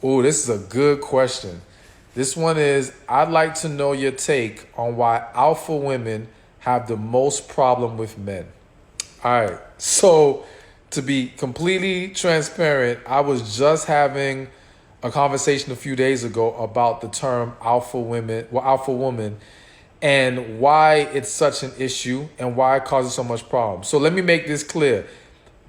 Oh, this is a good question. This one is, I'd like to know your take on why alpha women have the most problem with men. All right. So, to be completely transparent, I was just having a conversation a few days ago about the term alpha woman, and why it's such an issue and why it causes so much problem. So let me make this clear.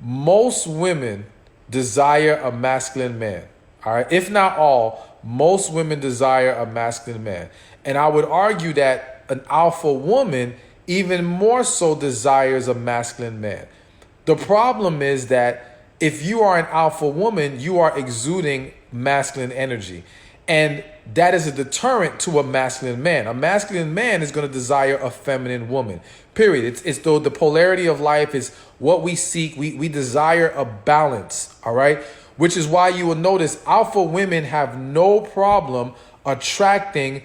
Most women desire a masculine man. All right. If not all, most women desire a masculine man. And I would argue that an alpha woman even more so desires a masculine man. The problem is that if you are an alpha woman, you are exuding masculine energy. And that is a deterrent to a masculine man. A masculine man is going to desire a feminine woman. Period. It's though the polarity of life is what we seek. We desire a balance. All right. Which is why you will notice alpha women have no problem attracting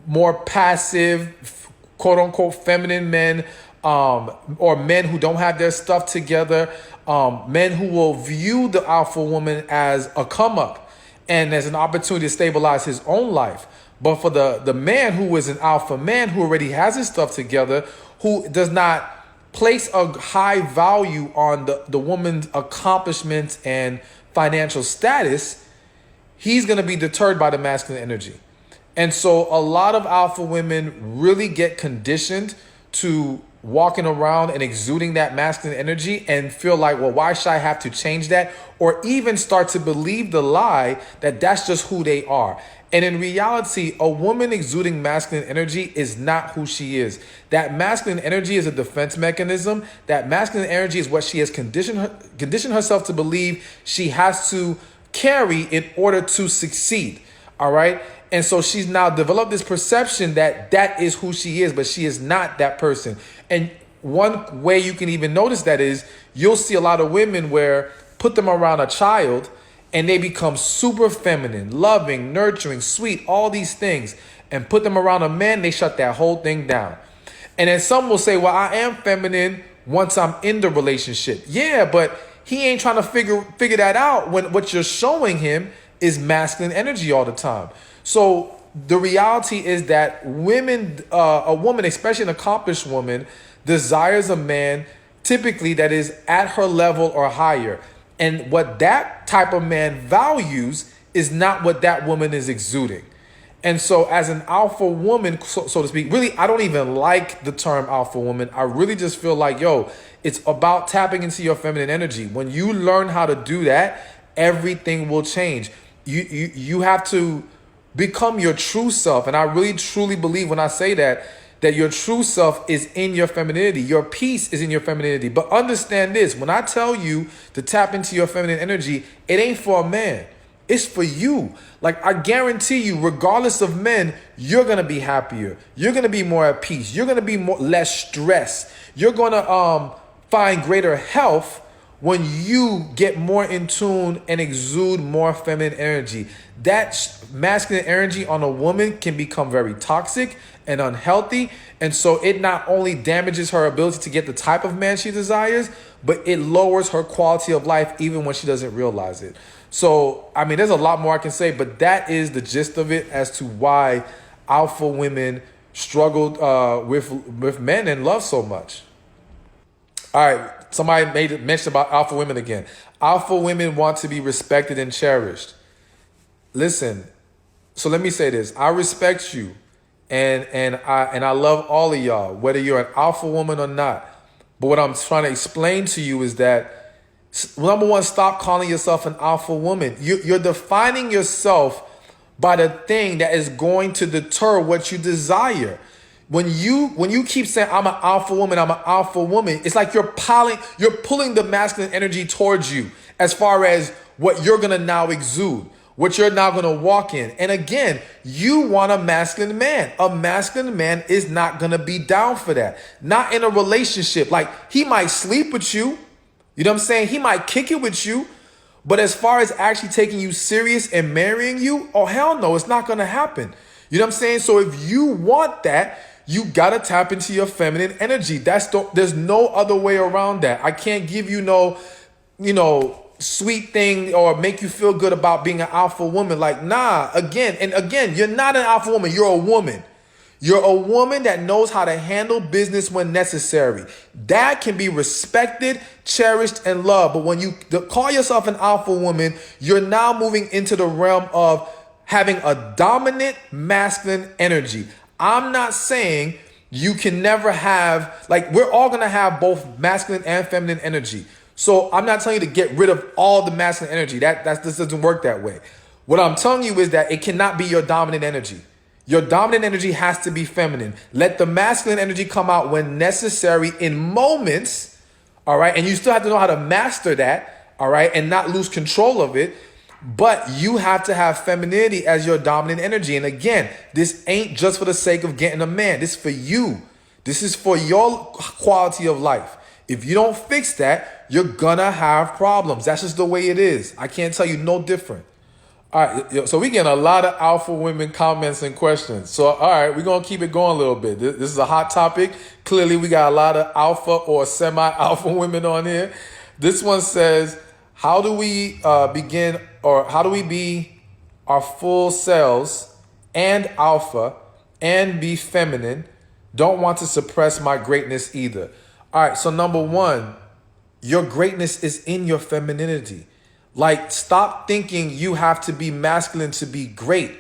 more passive, quote unquote, feminine men, or men who don't have their stuff together, men who will view the alpha woman as a come up and as an opportunity to stabilize his own life. But for the man who is an alpha man who already has his stuff together, who does not place a high value on the woman's accomplishments and financial status, he's going to be deterred by the masculine energy. And so a lot of alpha women really get conditioned to walking around and exuding that masculine energy and feel like, well, why should I have to change that? Or even start to believe the lie that that's just who they are. And in reality, a woman exuding masculine energy is not who she is. That masculine energy is a defense mechanism. That masculine energy is what she has conditioned herself to believe she has to carry in order to succeed. All right. And so she's now developed this perception that that is who she is, but she is not that person. And one way you can even notice that is you'll see a lot of women where put them around a child and they become super feminine, loving, nurturing, sweet, all these things. And put them around a man, they shut that whole thing down. And then some will say, well, I am feminine once I'm in the relationship. Yeah, but he ain't trying to figure that out when what you're showing him is masculine energy all the time. So the reality is that a woman, especially an accomplished woman, desires a man typically that is at her level or higher. And what that type of man values is not what that woman is exuding. And so as an alpha woman, so to speak, really, I don't even like the term alpha woman. I really just feel like, yo, it's about tapping into your feminine energy. When you learn how to do that, everything will change. You have to become your true self. And I really, truly believe when I say that your true self is in your femininity. Your peace is in your femininity. But understand this, when I tell you to tap into your feminine energy, it ain't for a man. It's for you. Like, I guarantee you, regardless of men, you're going to be happier. You're going to be more at peace. You're going to be less stressed. You're going to find greater health when you get more in tune and exude more feminine energy. That masculine energy on a woman can become very toxic and unhealthy. And so it not only damages her ability to get the type of man she desires, but it lowers her quality of life even when she doesn't realize it. So, I mean, there's a lot more I can say, but that is the gist of it as to why alpha women struggled with men and love so much. All right, somebody made mention about alpha women again. Alpha women want to be respected and cherished. Listen, so let me say this. I respect you and I love all of y'all, whether you're an alpha woman or not. But what I'm trying to explain to you is that, number one, stop calling yourself an alpha woman. You're defining yourself by the thing that is going to deter what you desire. When you keep saying I'm an alpha woman, it's like you're pulling the masculine energy towards you as far as what you're gonna now exude, what you're now gonna walk in. And again, you want a masculine man. A masculine man is not gonna be down for that. Not in a relationship. Like, he might sleep with you. You know what I'm saying? He might kick it with you. But as far as actually taking you serious and marrying you, oh, hell no, it's not going to happen. You know what I'm saying? So if you want that, you got to tap into your feminine energy. There's no other way around that. I can't give you no sweet thing or make you feel good about being an alpha woman. Like, nah, again and again, you're not an alpha woman. You're a woman. You're a woman that knows how to handle business when necessary. That can be respected, cherished, and loved. But when you call yourself an alpha woman, you're now moving into the realm of having a dominant masculine energy. I'm not saying you can never have, like, we're all going to have both masculine and feminine energy. So I'm not telling you to get rid of all the masculine energy. This doesn't work that way. What I'm telling you is that it cannot be your dominant energy. Your dominant energy has to be feminine. Let the masculine energy come out when necessary in moments, all right? And you still have to know how to master that, all right, and not lose control of it. But you have to have femininity as your dominant energy. And again, this ain't just for the sake of getting a man. This is for you. This is for your quality of life. If you don't fix that, you're gonna have problems. That's just the way it is. I can't tell you no different. All right, so we getting a lot of alpha women comments and questions. So, all right, we're going to keep it going a little bit. This is a hot topic. Clearly, we got a lot of alpha or semi-alpha women on here. This one says, how do we how do we be our full selves and alpha and be feminine? Don't want to suppress my greatness either. All right, so number one, your greatness is in your femininity. Like, stop thinking you have to be masculine to be great.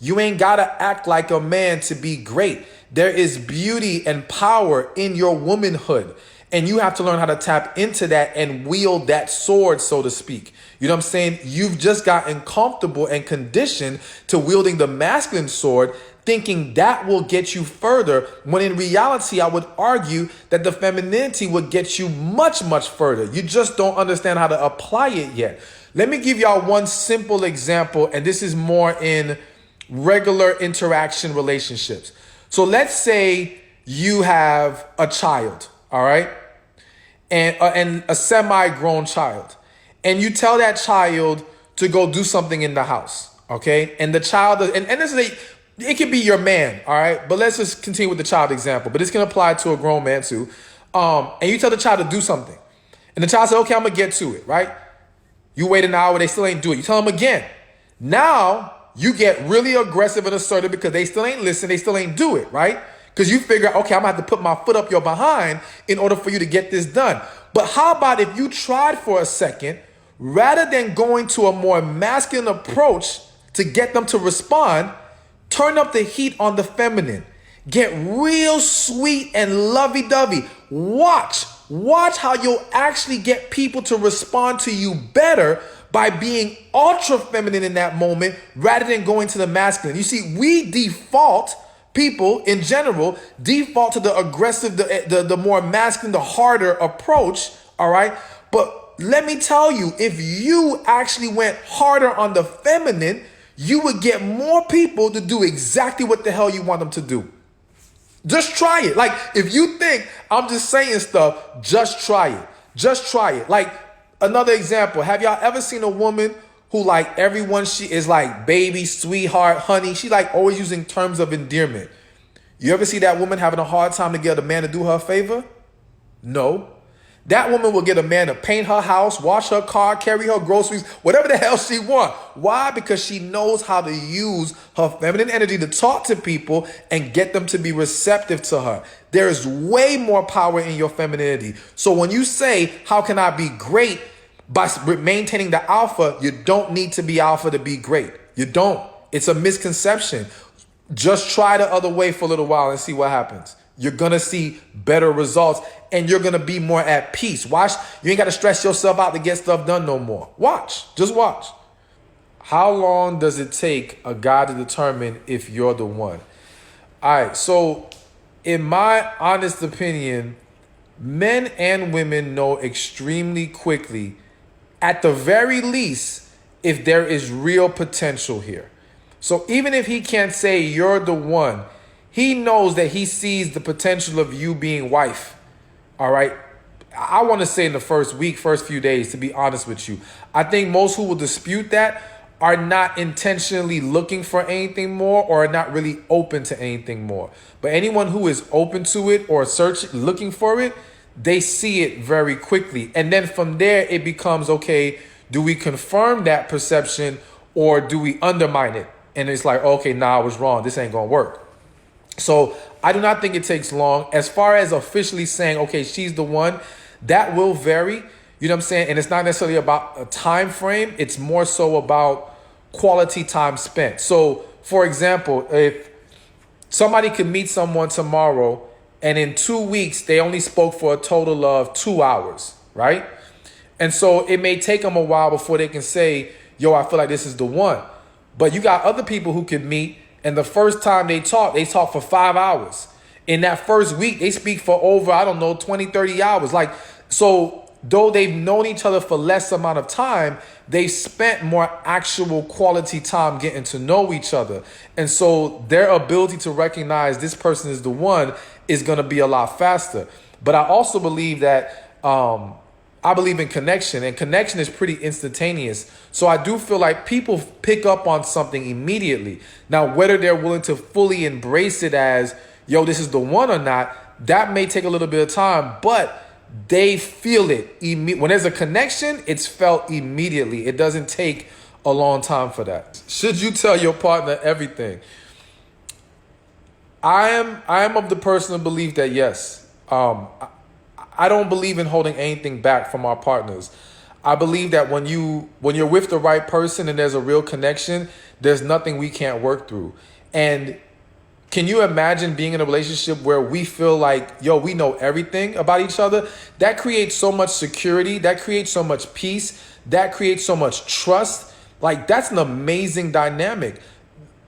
You ain't got to act like a man to be great. There is beauty and power in your womanhood. And you have to learn how to tap into that and wield that sword, so to speak. You know what I'm saying? You've just gotten comfortable and conditioned to wielding the masculine sword, thinking that will get you further, when in reality, I would argue that the femininity would get you much, much further. You just don't understand how to apply it yet. Let me give y'all one simple example, and this is more in regular interaction relationships. So let's say you have a child, all right, and a semi-grown child, and you tell that child to go do something in the house, okay? And the child, and this is it could be your man, all right? But let's just continue with the child example, but this can apply to a grown man too. And you tell the child to do something, and the child says, okay, I'm gonna get to it, right? You wait an hour, they still ain't do it. You tell them again. Now you get really aggressive and assertive because they still ain't listen, they still ain't do it, right? Because you figure, okay, I'm gonna have to put my foot up your behind in order for you to get this done. But how about if you tried for a second, rather than going to a more masculine approach to get them to respond, turn up the heat on the feminine. Get real sweet and lovey-dovey. Watch how you'll actually get people to respond to you better by being ultra feminine in that moment rather than going to the masculine. You see, we default, people in general, default to the aggressive, the more masculine, the harder approach, all right? But let me tell you, if you actually went harder on the feminine, you would get more people to do exactly what the hell you want them to do. Just try it. Like, if you think I'm just saying stuff, just try it. Just try it. Like, another example. Have y'all ever seen a woman who, like, everyone she is like baby, sweetheart, honey? She like always using terms of endearment. You ever see that woman having a hard time to get a man to do her a favor? No. That woman will get a man to paint her house, wash her car, carry her groceries, whatever the hell she wants. Why? Because she knows how to use her feminine energy to talk to people and get them to be receptive to her. There is way more power in your femininity. So when you say, how can I be great by maintaining the alpha, you don't need to be alpha to be great. You don't. It's a misconception. Just try the other way for a little while and see what happens. You're going to see better results and you're going to be more at peace. Watch. You ain't got to stress yourself out to get stuff done no more. Watch. Just watch. How long does it take a guy to determine if you're the one? All right. So in my honest opinion, men and women know extremely quickly, at the very least, if there is real potential here. So even if he can't say you're the one, he knows that he sees the potential of you being wife. All right. I want to say in the first week, first few days, to be honest with you. I think most who will dispute that are not intentionally looking for anything more or are not really open to anything more. But anyone who is open to it or looking for it, they see it very quickly. And then from there, it becomes, okay, Do we confirm that perception or do we undermine it? And it's like, okay, nah, I was wrong. This ain't gonna work. So I do not think it takes long. As far as officially saying, okay, she's the one, that will vary. You know what I'm saying? And it's not necessarily about a time frame. It's more so about quality time spent. So, for example, if somebody could meet someone tomorrow and in 2 weeks, they only spoke for a total of 2 hours, right? And so it may take them a while before they can say, yo, I feel like this is the one. But you got other people who could meet, and the first time they talk for 5 hours. In that first week, they speak for over, 20, 30 hours. Like, so though they've known each other for less amount of time, they spent more actual quality time getting to know each other. And so their ability to recognize this person is the one is going to be a lot faster. But I also believe that I believe in connection, and connection is pretty instantaneous. So I do feel like people pick up on something immediately. Now, whether they're willing to fully embrace it as, yo, this is the one or not, that may take a little bit of time, but they feel it. When there's a connection, it's felt immediately. It doesn't take a long time for that. Should you tell your partner everything? I am of the personal belief that yes. I don't believe in holding anything back from our partners. I believe that when you're with the right person and there's a real connection, there's nothing we can't work through. And can you imagine being in a relationship where we feel like, yo, we know everything about each other? That creates so much security. That creates so much peace. That creates so much trust. Like, that's an amazing dynamic.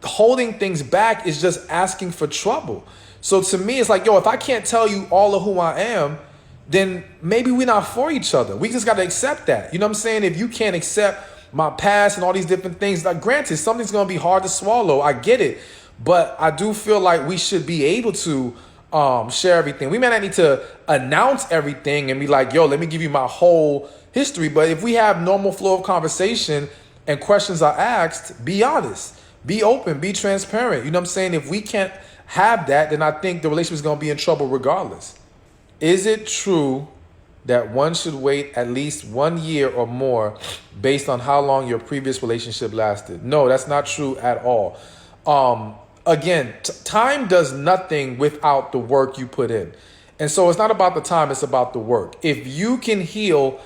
Holding things back is just asking for trouble. So to me, it's like, yo, if I can't tell you all of who I am, then maybe we're not for each other. We just got to accept that. You know what I'm saying? If you can't accept my past and all these different things, like, granted, something's going to be hard to swallow. I get it. But I do feel like we should be able to share everything. We may not need to announce everything and be like, yo, let me give you my whole history. But if we have normal flow of conversation and questions are asked, be honest, be open, be transparent. You know what I'm saying? If we can't have that, then I think the relationship is going to be in trouble regardless. Is it true that one should wait at least 1 year or more based on how long your previous relationship lasted? No, that's not true at all. Again, time does nothing without the work you put in. And so it's not about the time, it's about the work. If you can heal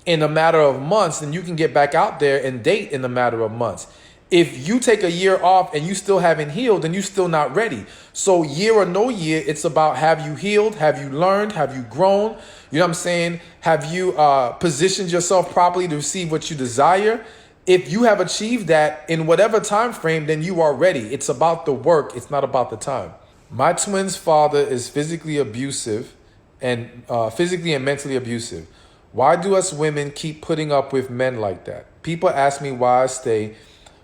in a matter of months, then you can get back out there and date in a matter of months. If you take a year off and you still haven't healed, then you're still not ready. So year or no year, it's about, have you healed? Have you learned? Have you grown? You know what I'm saying? Have you positioned yourself properly to receive what you desire? If you have achieved that in whatever time frame, then you are ready. It's about the work. It's not about the time. My twin's father is physically abusive and mentally abusive. Why do us women keep putting up with men like that? People ask me why I stay,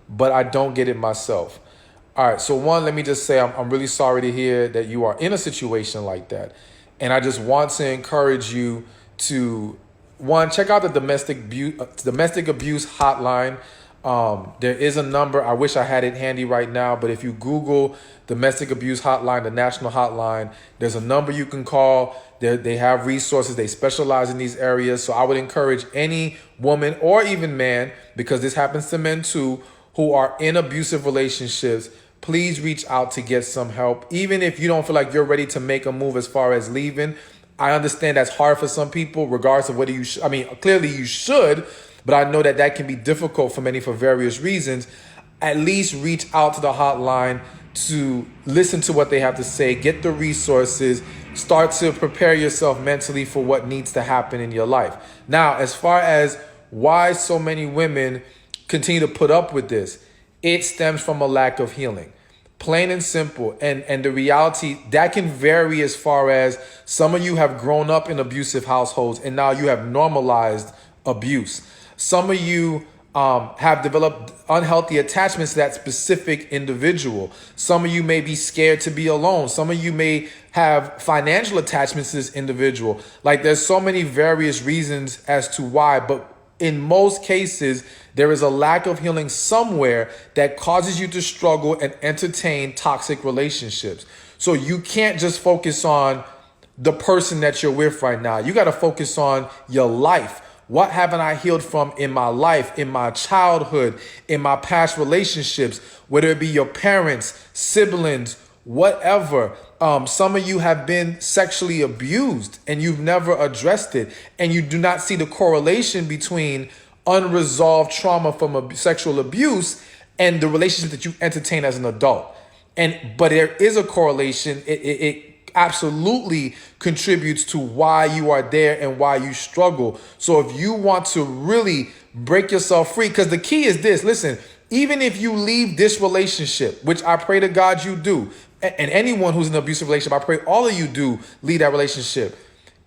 but I don't get it myself. All right. So one, let me just say I'm really sorry to hear that you are in a situation like that. And I just want to encourage you to, one, check out the domestic abuse hotline. There is a number. I wish I had it handy right now, but if you Google domestic abuse hotline, the national hotline, there's a number you can call. They have resources. They specialize in these areas. So I would encourage any woman or even man, because this happens to men too, who are in abusive relationships, please reach out to get some help. Even if you don't feel like you're ready to make a move as far as leaving, I understand that's hard for some people, regardless of whether you clearly you should, but I know that can be difficult for many for various reasons. At least reach out to the hotline to listen to what they have to say, get the resources, start to prepare yourself mentally for what needs to happen in your life. Now, as far as why so many women continue to put up with this, it stems from a lack of healing. Plain and simple. And the reality, that can vary as far as some of you have grown up in abusive households and now you have normalized abuse. Some of you have developed unhealthy attachments to that specific individual. Some of you may be scared to be alone. Some of you may have financial attachments to this individual. Like, there's so many various reasons as to why, but in most cases, there is a lack of healing somewhere that causes you to struggle and entertain toxic relationships. So you can't just focus on the person that you're with right now. You got to focus on your life. What haven't I healed from in my life, in my childhood, in my past relationships, whether it be your parents, siblings, whatever. Some of you have been sexually abused and you've never addressed it, and you do not see the correlation between unresolved trauma from sexual abuse and the relationship that you entertain as an adult. But there is a correlation. It absolutely contributes to why you are there and why you struggle. So if you want to really break yourself free, because the key is this, listen, even if you leave this relationship, which I pray to God you do, and anyone who's in an abusive relationship, I pray all of you do leave that relationship.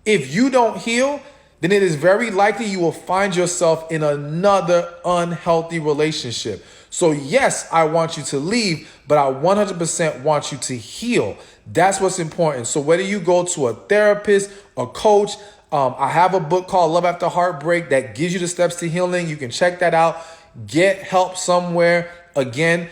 If you don't heal, then it is very likely you will find yourself in another unhealthy relationship. So yes, I want you to leave, but I 100% want you to heal. That's what's important. So whether you go to a therapist, a coach, I have a book called Love After Heartbreak that gives you the steps to healing. You can check that out. Get help somewhere. Again,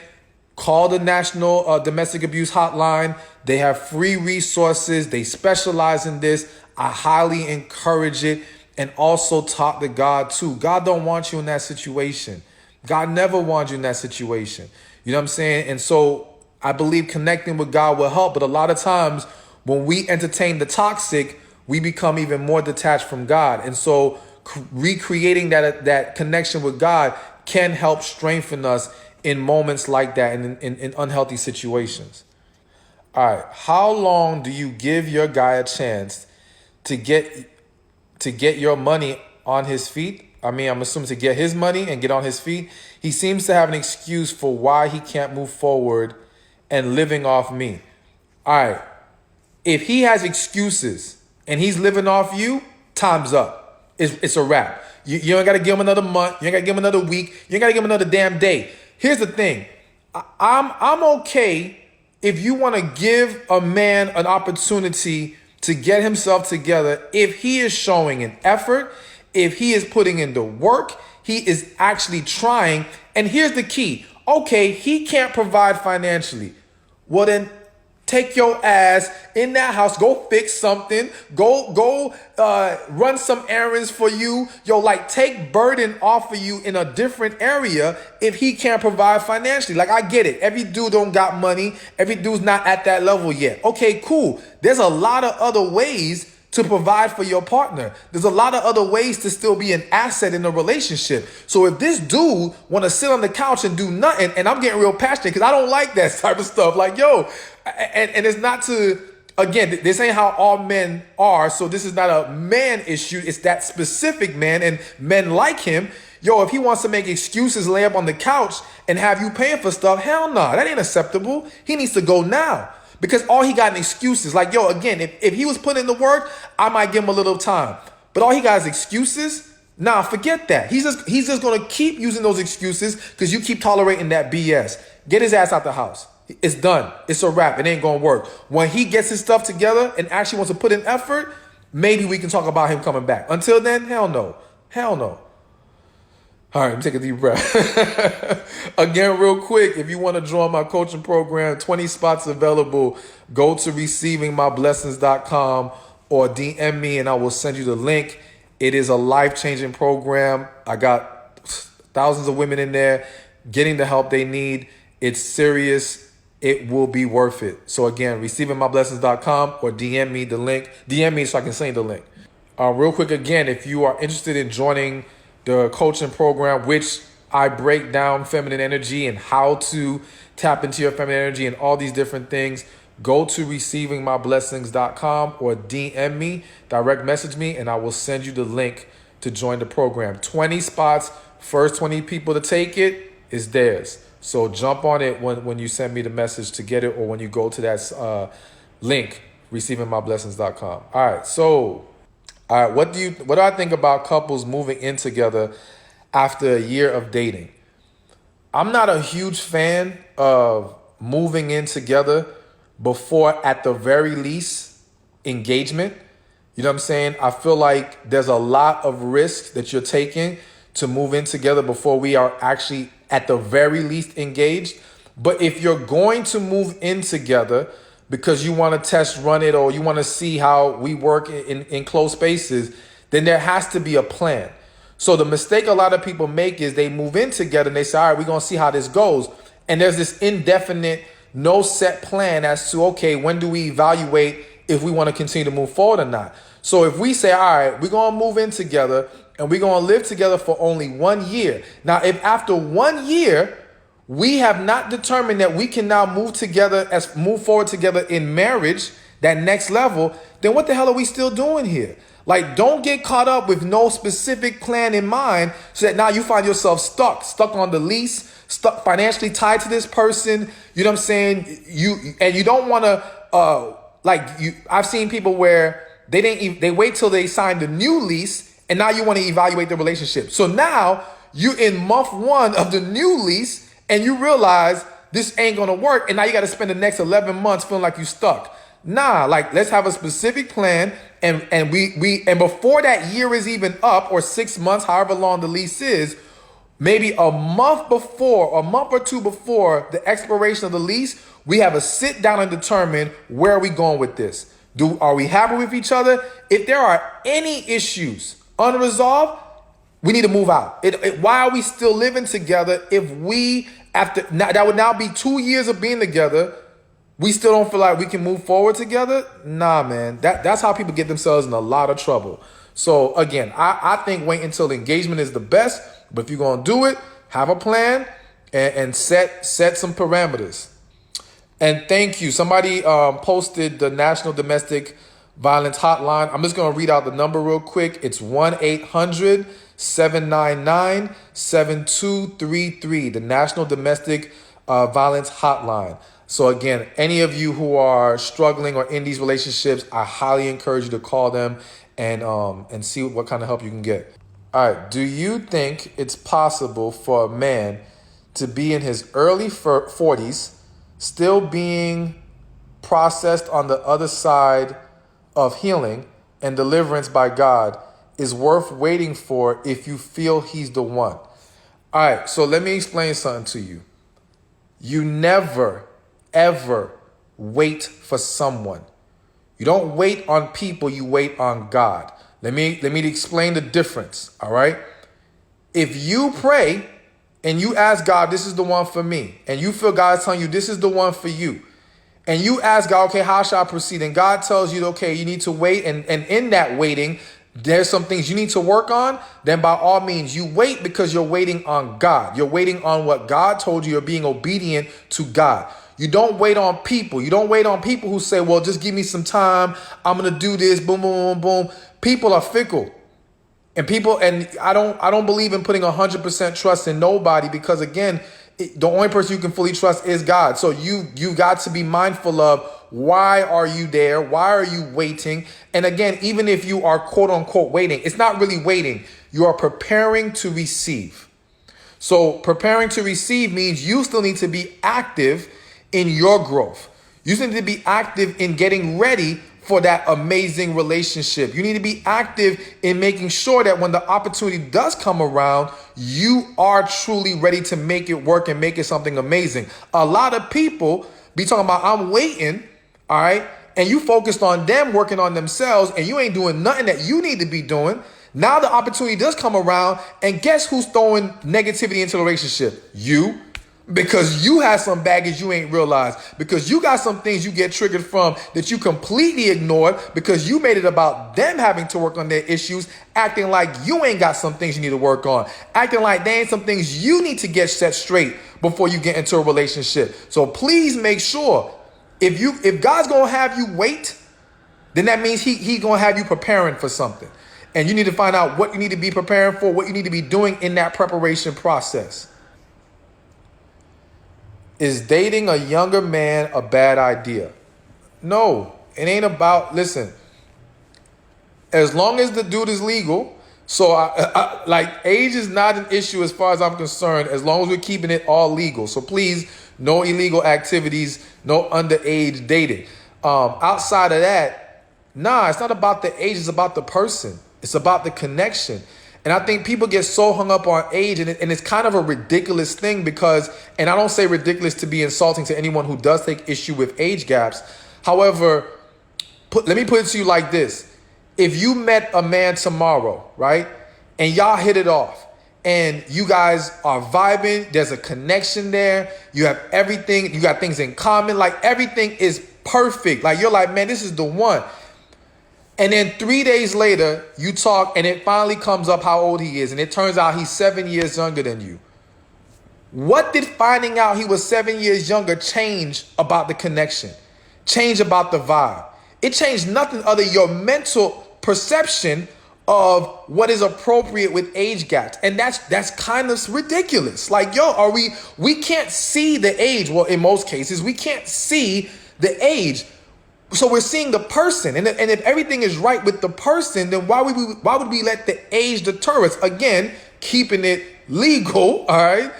call the National Domestic Abuse Hotline. They have free resources. They specialize in this. I highly encourage it. And also talk to God too. God don't want you in that situation. God never wants you in that situation. You know what I'm saying? And so I believe connecting with God will help. But a lot of times when we entertain the toxic, we become even more detached from God. And so recreating that connection with God can help strengthen us in moments like that and in unhealthy situations. All right. How long do you give your guy a chance to get your money on his feet? I mean, I'm assuming to get his money and get on his feet. He seems to have an excuse for why he can't move forward and living off me. All right. If he has excuses and he's living off you, time's up. It's a wrap. You ain't got to give him another month. You ain't got to give him another week. You ain't got to give him another damn day. Here's the thing. I'm okay if you want to give a man an opportunity to get himself together if he is showing an effort, if he is putting in the work, he is actually trying. And here's the key. Okay, he can't provide financially. Well, then take your ass in that house, go fix something, go run some errands for you. Take burden off of you in a different area if he can't provide financially. Like, I get it. Every dude don't got money. Every dude's not at that level yet. Okay, cool. There's a lot of other ways to provide for your partner. There's a lot of other ways to still be an asset in a relationship. So if this dude want to sit on the couch and do nothing, and I'm getting real passionate because I don't like that type of stuff. Like, and it's not to, again, this ain't how all men are. So this is not a man issue. It's that specific man and men like him. If he wants to make excuses, lay up on the couch and have you paying for stuff, hell no, that ain't acceptable. He needs to go now. Because all he got in excuses. Like, again, if he was putting in the work, I might give him a little time. But all he got is excuses. Nah, forget that. He's just going to keep using those excuses because you keep tolerating that BS. Get his ass out the house. It's done. It's a wrap. It ain't going to work. When he gets his stuff together and actually wants to put in effort, maybe we can talk about him coming back. Until then, hell no. Hell no. All right, let me take a deep breath. Again, real quick, if you want to join my coaching program, 20 spots available. Go to receivingmyblessings.com or DM me and I will send you the link. It is a life-changing program. I got thousands of women in there getting the help they need. It's serious. It will be worth it. So again, receivingmyblessings.com or DM me the link. DM me so I can send you the link. Real quick, again, if you are interested in joining the coaching program, which I break down feminine energy and how to tap into your feminine energy and all these different things, go to receivingmyblessings.com or DM me, direct message me, and I will send you the link to join the program. 20 spots, first 20 people to take it is theirs. So jump on it when you send me the message to get it or when you go to that link, receivingmyblessings.com. All right, so what do I think about couples moving in together after a year of dating? I'm not a huge fan of moving in together before, at the very least, engagement. You know what I'm saying? I feel like there's a lot of risk that you're taking to move in together before we are actually, at the very least, engaged. But if you're going to move in together because you want to test run it or you want to see how we work in close spaces, then there has to be a plan. So the mistake a lot of people make is they move in together and they say, all right, we're going to see how this goes. And there's this indefinite, no set plan as to, okay, when do we evaluate if we want to continue to move forward or not? So if we say, all right, we're going to move in together and we're going to live together for only 1 year. Now, if after 1 year, we have not determined that we can now move forward together in marriage, that next level, then what the hell are we still doing here? Like, don't get caught up with no specific plan in mind so that now you find yourself stuck on the lease, stuck financially tied to this person. You know what I'm saying? You don't want to, I've seen people where they wait till they sign the new lease and now you want to evaluate the relationship. So now you're in month 1 of the new lease and you realize this ain't going to work. And now you got to spend the next 11 months feeling like you stuck. Nah, like, let's have a specific plan, and we before that year is even up, or 6 months, however long the lease is, maybe a month or two before the expiration of the lease, we have a sit down and determine where are we going with this. Are we happy with each other? If there are any issues unresolved, we need to move out. Why are we still living together if that would now be 2 years of being together? We still don't feel like we can move forward together? Nah, man. That's how people get themselves in a lot of trouble. So again, I think wait until engagement is the best. But if you're going to do it, have a plan and set some parameters. And thank you. Somebody posted the National Domestic Violence Hotline. I'm just going to read out the number real quick. It's 1-800-799-7233, the National Domestic Violence Hotline. So again, any of you who are struggling or in these relationships, I highly encourage you to call them and see what kind of help you can get. All right. Do you think it's possible for a man to be in his early 40s, still being processed on the other side of healing and deliverance by God, is worth waiting for if you feel he's the one? All right. So let me explain something to you. You never ever wait for someone. You don't wait on people, you wait on God. Let me explain the difference, all right? If you pray and you ask God, this is the one for me, and you feel God's telling you this is the one for you, and you ask God, okay, how shall I proceed? And God tells you, okay, you need to wait, and in that waiting, there's some things you need to work on, then by all means, you wait because you're waiting on God. You're waiting on what God told you. You're being obedient to God. You don't wait on people. You don't wait on people who say, well, just give me some time. I'm going to do this. Boom, boom, boom, boom. People are fickle. And I don't believe in putting 100% trust in nobody because, again, the only person you can fully trust is God. So you got to be mindful of, why are you there? Why are you waiting? And again, even if you are quote unquote waiting, it's not really waiting. You are preparing to receive. So preparing to receive means you still need to be active in your growth. You need to be active in getting ready for that amazing relationship. You need to be active in making sure that when the opportunity does come around, you are truly ready to make it work and make it something amazing. A lot of people be talking about, I'm waiting, all right? And you focused on them working on themselves and you ain't doing nothing that you need to be doing. Now the opportunity does come around and guess who's throwing negativity into the relationship? You. Because you have some baggage you ain't realized. Because you got some things you get triggered from that you completely ignored because you made it about them having to work on their issues, acting like you ain't got some things you need to work on, acting like there ain't some things you need to get set straight before you get into a relationship. So please make sure if God's gonna have you wait, then that means he gonna have you preparing for something. And you need to find out what you need to be preparing for, what you need to be doing in that preparation process. Is dating a younger man a bad idea? No, it ain't about, listen, as long as the dude is legal, so like age is not an issue as far as I'm concerned, as long as we're keeping it all legal. So please, no illegal activities, no underage dating. Outside of that, nah, it's not about the age, it's about the person. It's about the connection. And I think people get so hung up on age, and it's kind of a ridiculous thing because, and I don't say ridiculous to be insulting to anyone who does take issue with age gaps. However, let me put it to you like this. If you met a man tomorrow, right, and y'all hit it off, and you guys are vibing. There's a connection there. You have everything. You got things in common. Like, everything is perfect. Like, you're like, man, this is the one. And then 3 days later, you talk, and it finally comes up how old he is, and it turns out he's 7 years younger than you. What did finding out he was 7 years younger change about the connection? Change about the vibe? It changed nothing other than your mental perception of what is appropriate with age gaps. And that's kind of ridiculous. Like, yo, we can't see the age. Well, in most cases, we can't see the age. So we're seeing the person. And if everything is right with the person, then why would we let the age deter us? Again, keeping it legal, all right?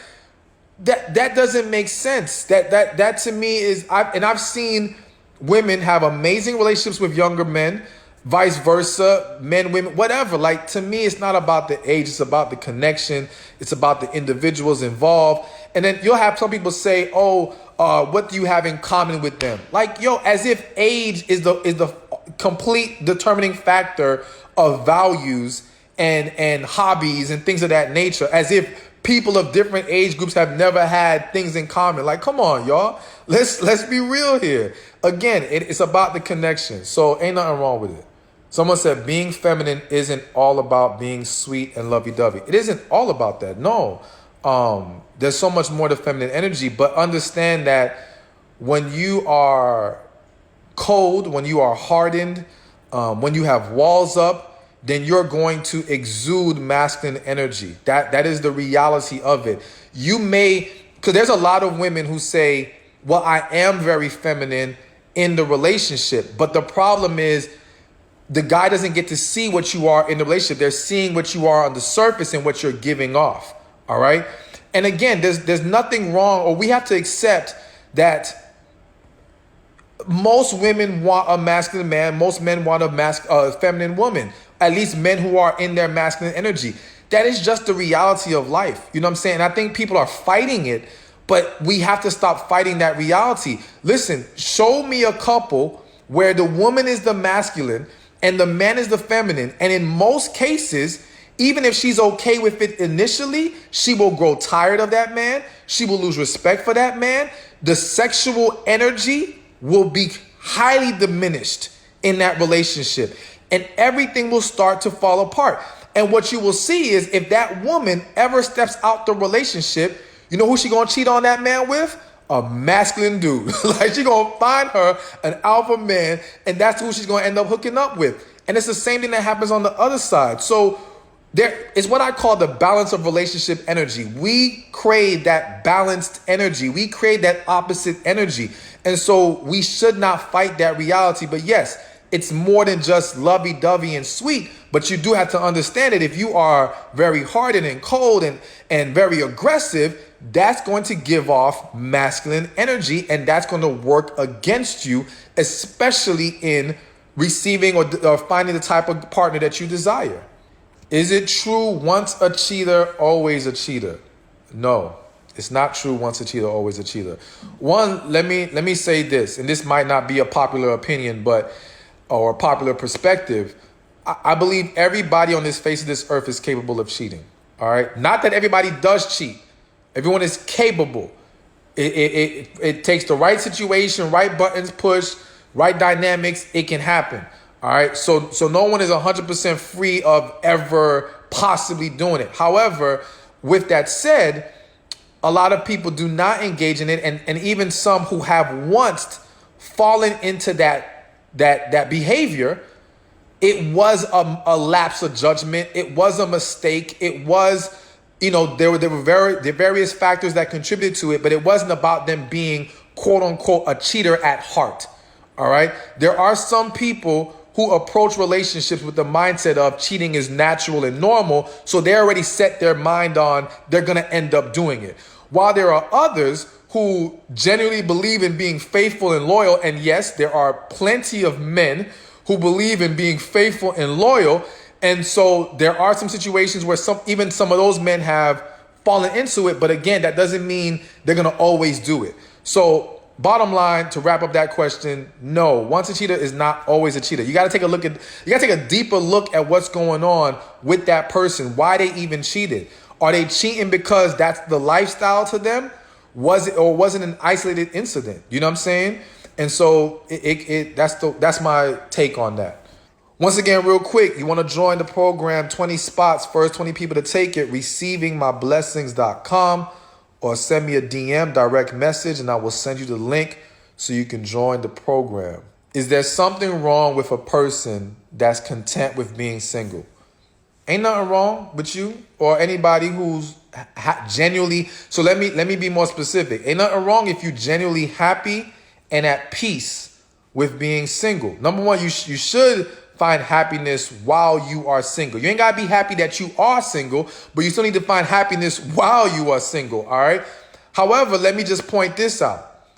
That doesn't make sense. That to me is, I've seen women have amazing relationships with younger men, vice versa, men, women, whatever. Like, to me, it's not about the age, it's about the connection, it's about the individuals involved. And then you'll have some people say, what do you have in common with them? Like, yo, as if age is the complete determining factor of values and hobbies and things of that nature, as if people of different age groups have never had things in common. Like, come on, y'all. Let's be real here. Again, it's about the connection. So ain't nothing wrong with it. Someone said being feminine isn't all about being sweet and lovey-dovey. It isn't all about that. No. There's so much more to feminine energy, but understand that when you are cold, when you are hardened, when you have walls up, then you're going to exude masculine energy. That is the reality of it. You may, because there's a lot of women who say, well, I am very feminine in the relationship. But the problem is the guy doesn't get to see what you are in the relationship. They're seeing what you are on the surface and what you're giving off. All right. And again, there's nothing wrong, or we have to accept that most women want a masculine man. Most men want a feminine woman. At least men who are in their masculine energy. That is just the reality of life. You know what I'm saying? And I think people are fighting it, but we have to stop fighting that reality. Listen, show me a couple where the woman is the masculine and the man is the feminine. And in most cases, even if she's okay with it initially, she will grow tired of that man. She will lose respect for that man. The sexual energy will be highly diminished in that relationship. And everything will start to fall apart. And what you will see is if that woman ever steps out the relationship, you know who she gonna cheat on that man with? A masculine dude. Like, she gonna find her an alpha man, and that's who she's gonna end up hooking up with. And it's the same thing that happens on the other side. So there is what I call the balance of relationship energy. We crave that balanced energy. We crave that opposite energy. And so we should not fight that reality. But yes, it's more than just lovey-dovey and sweet, but you do have to understand that if you are very hardened and cold and very aggressive, that's going to give off masculine energy, and that's going to work against you, especially in receiving or finding the type of partner that you desire. Is it true once a cheater, always a cheater? No, it's not true once a cheater, always a cheater. One, let me say this, and this might not be a popular opinion, or a popular perspective. I believe everybody on this face of this earth is capable of cheating. All right. Not that everybody does cheat. Everyone is capable. It takes the right situation, right buttons pushed, right dynamics. It can happen. All right. So no one is 100% free of ever possibly doing it. However, with that said, a lot of people do not engage in it. And even some who have once fallen into that behavior, it was a lapse of judgment. It was a mistake. It was, there were various factors that contributed to it, but it wasn't about them being quote unquote a cheater at heart. All right. There are some people who approach relationships with the mindset of cheating is natural and normal. So they already set their mind on they're going to end up doing it. While there are others who genuinely believe in being faithful and loyal. And yes, there are plenty of men who believe in being faithful and loyal. And so there are some situations where some of those men have fallen into it. But again, that doesn't mean they're going to always do it. So bottom line, to wrap up that question, no, once a cheater is not always a cheater. You got to take a deeper look at what's going on with that person, why they even cheated. Are they cheating because that's the lifestyle to them? Was it an isolated incident? You know what I'm saying? And so that's my take on that. Once again, real quick, you want to join the program, 20 spots, first 20 people to take it, receivingmyblessings.com, or send me a DM, direct message, and I will send you the link so you can join the program. Is there something wrong with a person that's content with being single? Ain't nothing wrong with you or anybody who's genuinely. So let me be more specific. Ain't nothing wrong if you genuinely happy and at peace with being single. Number one, you should find happiness while you are single. You ain't got to be happy that you are single, but you still need to find happiness while you are single, all right? However, let me just point this out.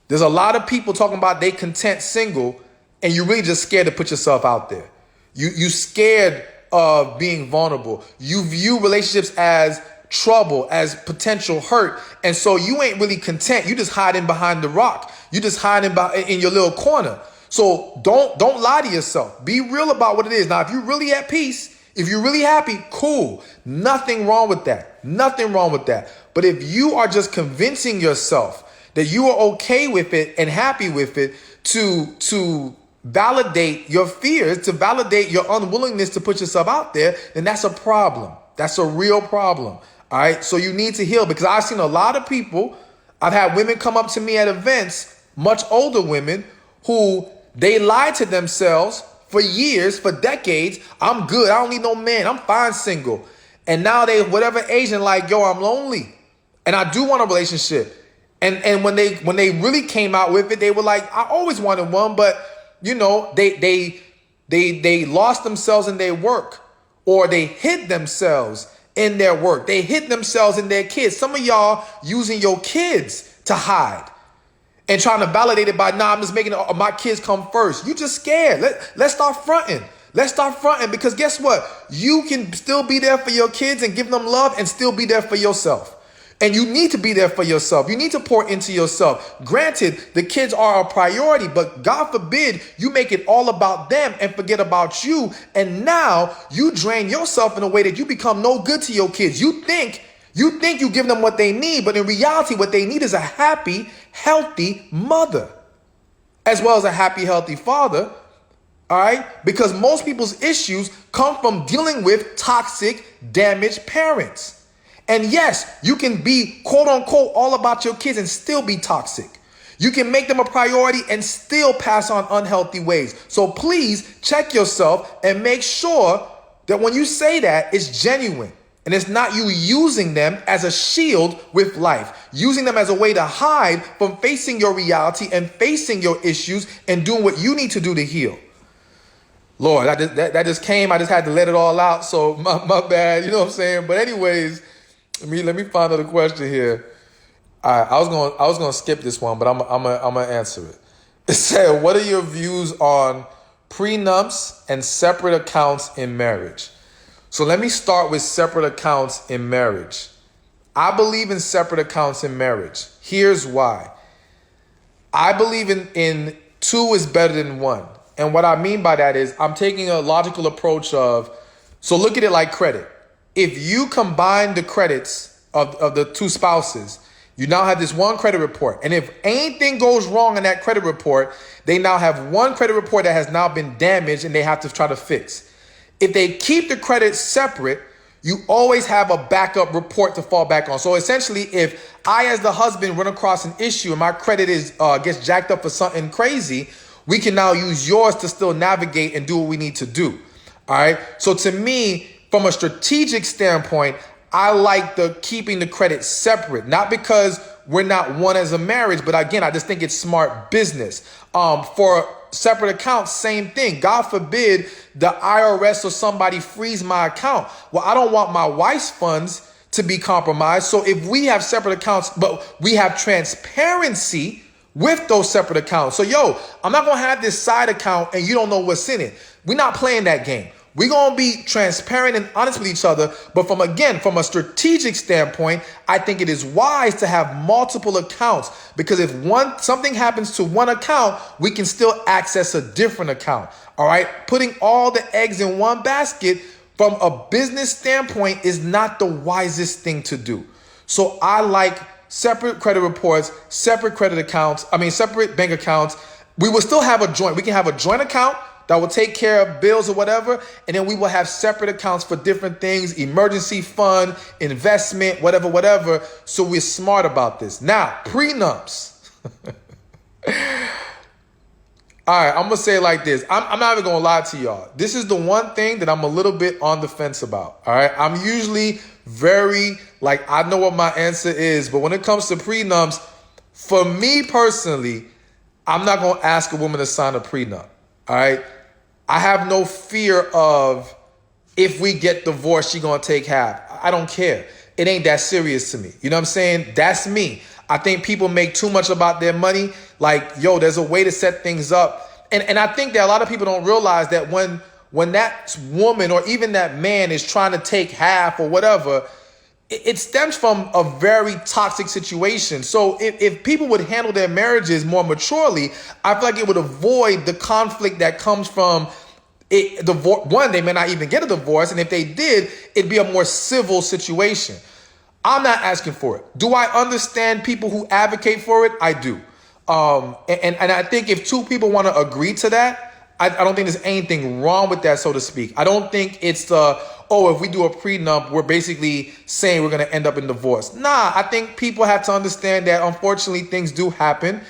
There's a lot of people talking about they content single, and you're really just scared to put yourself out there. You scared of being vulnerable. You view relationships as trouble, as potential hurt, and so you ain't really content. You just hiding behind the rock. You just hiding in your little corner. So don't lie to yourself. Be real about what it is. Now, if you're really at peace, if you're really happy, cool. Nothing wrong with that. Nothing wrong with that. But if you are just convincing yourself that you are okay with it and happy with it to validate your fears, to validate your unwillingness to put yourself out there, then that's a problem. That's a real problem. All right. So you need to heal, because I've seen a lot of people. I've had women come up to me at events, much older women, who they lied to themselves for years, for decades. I'm good. I don't need no man. I'm fine single. And now they, whatever Asian, like, yo, I'm lonely and I do want a relationship. And when they really came out with it, they were like, I always wanted one, but you know, they lost themselves in their work, or they hid themselves in their work. They hid themselves in their kids. Some of y'all using your kids to hide and trying to validate it by, I'm just making my kids come first. You just scared. Let's start fronting. Let's start fronting, because guess what? You can still be there for your kids and give them love and still be there for yourself. And you need to be there for yourself. You need to pour into yourself. Granted, the kids are a priority, but God forbid you make it all about them and forget about you. And now you drain yourself in a way that you become no good to your kids. You think you give them what they need, but in reality, what they need is a happy, healthy mother, as well as a happy, healthy father. All right? Because most people's issues come from dealing with toxic, damaged parents. And yes, you can be, quote unquote, all about your kids and still be toxic. You can make them a priority and still pass on unhealthy ways. So please check yourself and make sure that when you say that, it's genuine. And it's not you using them as a shield with life, using them as a way to hide from facing your reality and facing your issues and doing what you need to do to heal. Lord, that just came. I just had to let it all out. So my bad. You know what I'm saying? But anyways, let me find another question here. All right, I was gonna skip this one, but I'm gonna answer it. It said, "What are your views on prenups and separate accounts in marriage?" So let me start with separate accounts in marriage. I believe in separate accounts in marriage. Here's why. I believe in two is better than one. And what I mean by that is I'm taking a logical approach of, so look at it like credit. If you combine the credits of the two spouses, you now have this one credit report. And if anything goes wrong in that credit report, they now have one credit report that has now been damaged and they have to try to fix. If they keep the credits separate, you always have a backup report to fall back on. So essentially, if I, as the husband, run across an issue and my credit gets jacked up for something crazy, we can now use yours to still navigate and do what we need to do. All right. So to me, from a strategic standpoint, I like keeping the credit separate, not because we're not one as a marriage, but again, I just think it's smart business. For separate accounts, same thing. God forbid the IRS or somebody freeze my account. Well, I don't want my wife's funds to be compromised. So if we have separate accounts, but we have transparency with those separate accounts. So, I'm not going to have this side account and you don't know what's in it. We're not playing that game. We're going to be transparent and honest with each other. But from a strategic standpoint, I think it is wise to have multiple accounts, because if something happens to one account, we can still access a different account. All right. Putting all the eggs in one basket from a business standpoint is not the wisest thing to do. So I like separate credit reports, separate separate bank accounts. We will still have we can have a joint account that will take care of bills or whatever. And then we will have separate accounts for different things, emergency fund, investment, whatever. So we're smart about this. Now, prenups. All right, I'm going to say it like this. I'm not even going to lie to y'all. This is the one thing that I'm a little bit on the fence about. All right, I'm usually very, I know what my answer is. But when it comes to prenups, for me personally, I'm not going to ask a woman to sign a prenup. All right, I have no fear of, if we get divorced, she going to take half. I don't care. It ain't that serious to me. You know what I'm saying? That's me. I think people make too much about their money. There's a way to set things up. And I think that a lot of people don't realize that when that woman or even that man is trying to take half or whatever, it stems from a very toxic situation. So if people would handle their marriages more maturely, I feel like it would avoid the conflict that comes from it. They may not even get a divorce. And if they did, it'd be a more civil situation. I'm not asking for it. Do I understand people who advocate for it? I do. And I think if two people want to agree to that, I don't think there's anything wrong with that, so to speak. I don't think it's if we do a prenup, we're basically saying we're going to end up in divorce. Nah, I think people have to understand that unfortunately things do happen.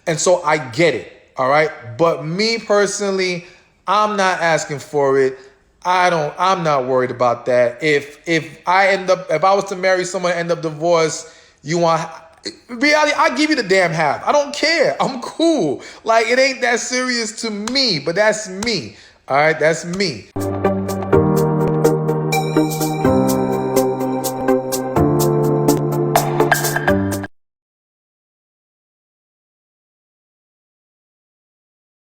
And so I get it. All right. But me personally, I'm not asking for it. I'm not worried about that. If I was to marry someone and end up divorced, reality, I give you the damn half. I don't care. I'm cool. It ain't that serious to me, but that's me. All right, that's me.